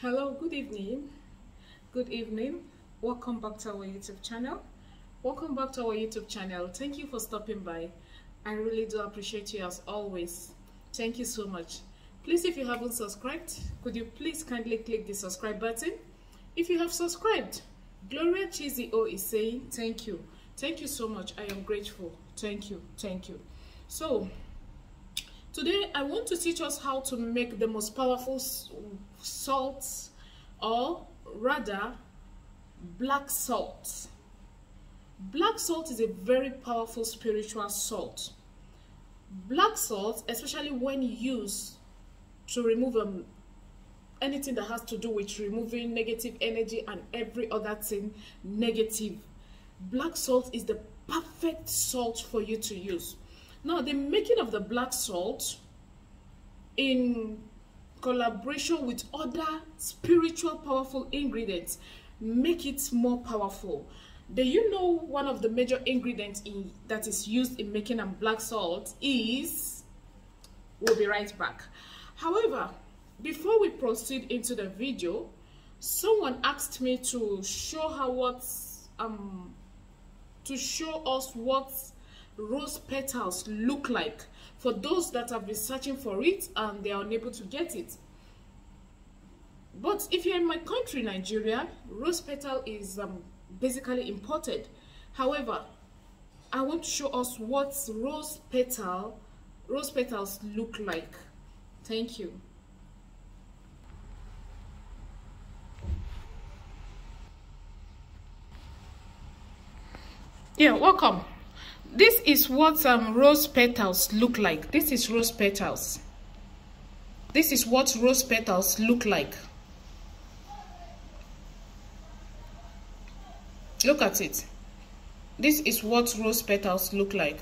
Hello, good evening. Good evening. Welcome back to our YouTube channel. Welcome back to our YouTube channel. Thank you for stopping by. I really do appreciate you as always. Thank you so much. Please, if you haven't subscribed, could you please kindly click the subscribe button? If you have subscribed, Gloria Chizio is saying thank you. Thank you so much. I am grateful. Thank you. Thank you. So, today I want to teach us how to make the most powerful salts, or rather black salt. Black salt is a very powerful spiritual salt. Black salt, especially when used to remove anything that has to do with removing negative energy and every other thing negative, black salt is the perfect salt for you to use. Now, the making of the black salt in collaboration with other spiritual powerful ingredients make it more powerful. Do you know one of the major ingredients that is used in making black salt is? We'll be right back. However, before we proceed into the video, someone asked me to show us what rose petals look like for those that have been searching for it and they are unable to get it. But if you're in my country, Nigeria, rose petal is basically imported. However, I want to show us what rose petals look like. Thank you. Yeah, welcome. This is what rose petals look like. This is rose petals. This is what rose petals look like. Look at it. This is what rose petals look like.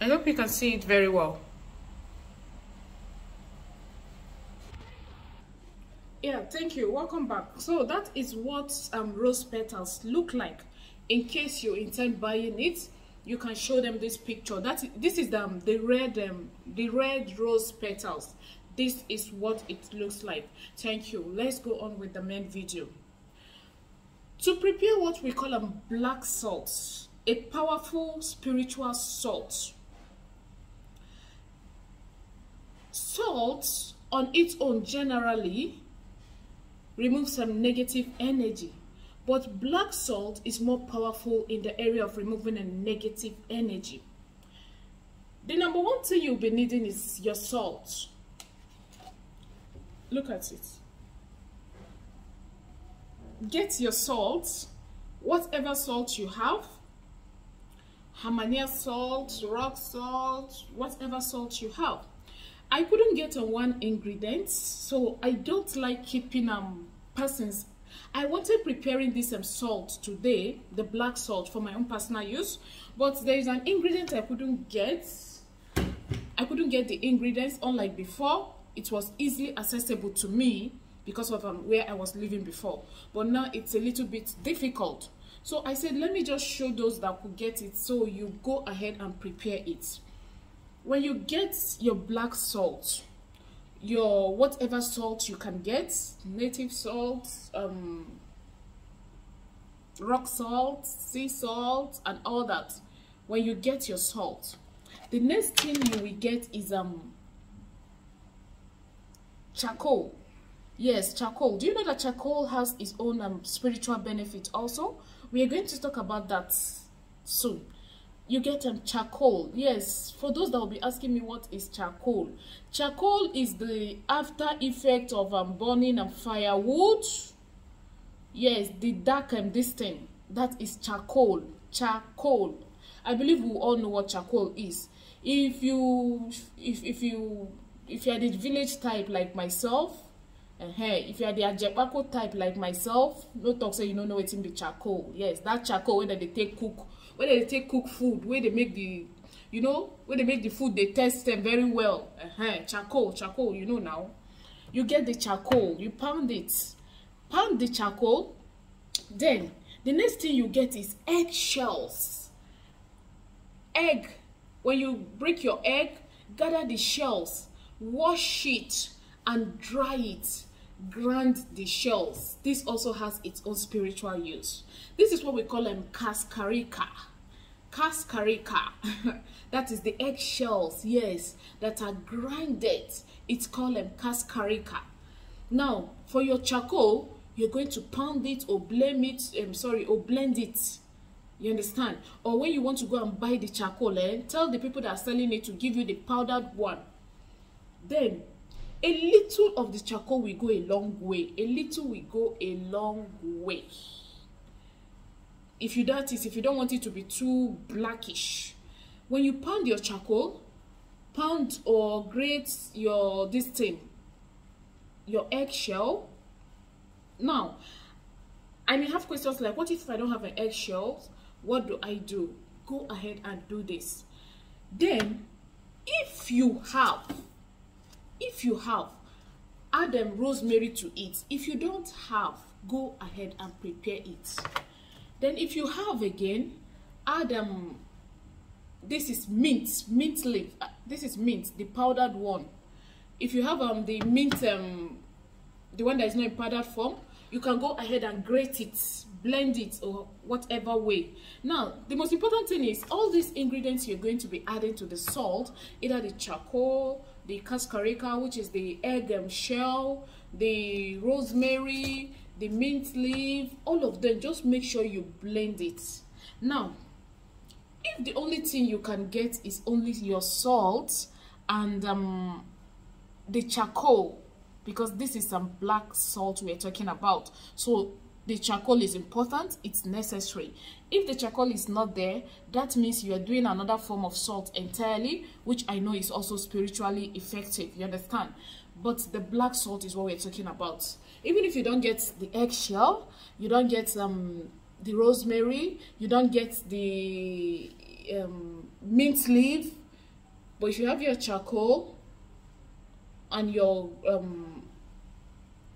I hope you can see it very well. Yeah, thank you. Welcome back. So that is what rose petals look like. In case you intend buying it, you can show them this picture. This is the red rose petals. This is what it looks like. Thank you. Let's go on with the main video. To prepare what we call black salt, a powerful spiritual salt. Salt on its own generally remove some negative energy, but black salt is more powerful in the area of removing a negative energy. The number one thing you'll be needing is your salt. Look at it. Get your salt, whatever salt you have, Hamania salt, rock salt, whatever salt you have. I couldn't get on one ingredient, so I don't like keeping persons. I wanted preparing this salt today, the black salt, for my own personal use, but there is an ingredient I couldn't get. I couldn't get the ingredients, unlike before. It was easily accessible to me because of where I was living before, but now it's a little bit difficult. So I said, let me just show those that could get it, so you go ahead and prepare it. When you get your black salt, your whatever salt you can get, native salt, rock salt, sea salt, and all that, when you get your salt, the next thing you will get is charcoal. Yes, charcoal. Do you know that charcoal has its own spiritual benefit also? We are going to talk about that soon. You get charcoal. Yes, for those that will be asking me what is charcoal. Charcoal is the after effect of burning firewood. Yes, the dark this thing, that is charcoal. Charcoal. I believe we all know what charcoal is. If you are the village type like myself, if you are the Ajepako type like myself, no talk say you don't know what's in the charcoal. Yes, that charcoal when they take cook, when they take cook food, where they make the, when they make the food, they test them very well. Charcoal, you know now. You get the charcoal, you pound the charcoal. Then the next thing you get is egg shells. Egg. When you break your egg, gather the shells, wash it and dry it, grind the shells. This also has its own spiritual use. This is what we call cascarica. Cascarica. That is the egg shells, yes, that are grinded. It's called cascarica. Now, for your charcoal, you're going to pound it or blend it. You understand? Or when you want to go and buy the charcoal, tell the people that are selling it to give you the powdered one. Then, a little of the charcoal will go a long way. A little will go a long way. If you don't want it to be too blackish, when you pound your charcoal, pound or grate your your eggshell. Now, I may have questions like, what if I don't have an eggshell? What do I do? Go ahead and do this. Then, if you have, add rosemary to it. If you don't have, go ahead and prepare it. Then if you have again, add this is mint leaf. This is mint, the powdered one. If you have the mint, the one that is not in powdered form, you can go ahead and grate it, blend it, or whatever way. Now, the most important thing is all these ingredients you're going to be adding to the salt, either the charcoal, the cascarica, which is the egg shell, the rosemary, the mint leaf, all of them, just make sure you blend it. Now, if the only thing you can get is only your salt and the charcoal, because this is some black salt we're talking about, so the charcoal is important, it's necessary. If the charcoal is not there, that means you are doing another form of salt entirely, which I know is also spiritually effective, you understand? But the black salt is what we're talking about. Even if you don't get the eggshell, you don't get the rosemary, you don't get the mint leaf, but if you have your charcoal and your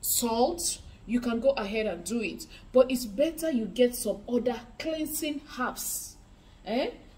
salt, you can go ahead and do it. But it's better you get some other cleansing herbs,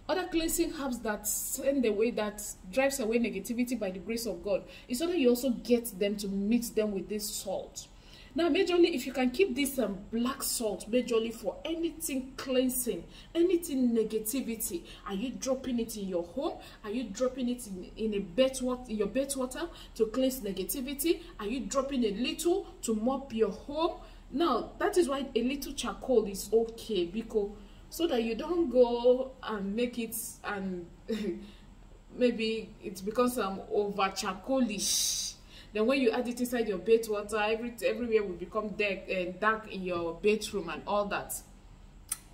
other cleansing herbs that send away, that drives away negativity by the grace of God. It's so that you also get them to mix them with this salt. Now, majorly, if you can keep this black salt, majorly for anything cleansing, anything negativity, are you dropping it in your home? Are you dropping it in your bed water to cleanse negativity? Are you dropping a little to mop your home? Now, that is why a little charcoal is okay, because so that you don't go and make it and maybe it becomes over charcoalish. Then when you add it inside your bed water, everywhere will become dark in your bedroom and all that.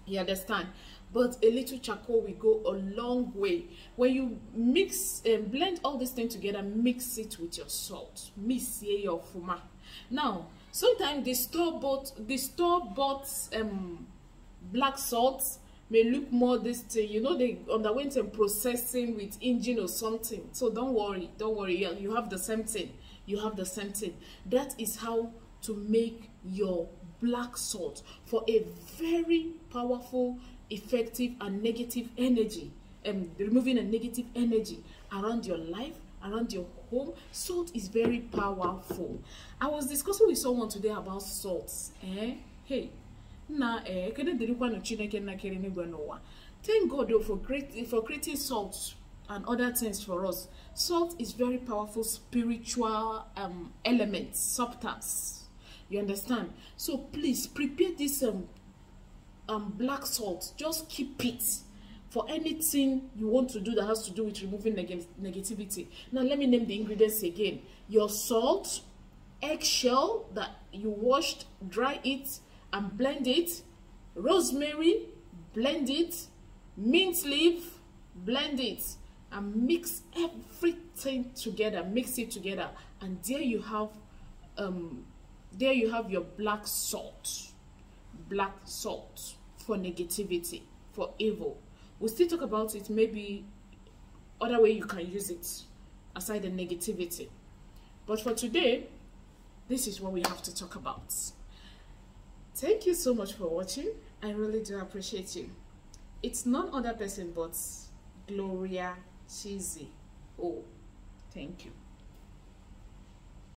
You understand? But a little charcoal will go a long way. When you mix and blend all these things together, mix it with your salt. Mix your fuma. Now, sometimes the store-bought black salt may look more this thing, you know, they underwent some processing with engine or something. So don't worry. You have the same thing. That is how to make your black salt for a very powerful, effective, and negative energy, removing a negative energy around your life, around your home. Salt is very powerful. I was discussing with someone today about salt. Hey, thank God though for creating salt and other things for us. Salt is very powerful spiritual elements, substance. You understand? So please prepare this black salt. Just keep it for anything you want to do that has to do with removing negativity. Now let me name the ingredients again. Your salt, eggshell that you washed, dry it and blend it, rosemary, blend it, mint leaf, blend it, and mix everything together. Mix it together, and there you have your black salt for negativity, for evil. We'll still talk about it, maybe other way you can use it aside the negativity, but for today this is what we have to talk about. Thank you so much for watching. I really do appreciate you. It's none other person but Gloria Chizi. Oh, thank you.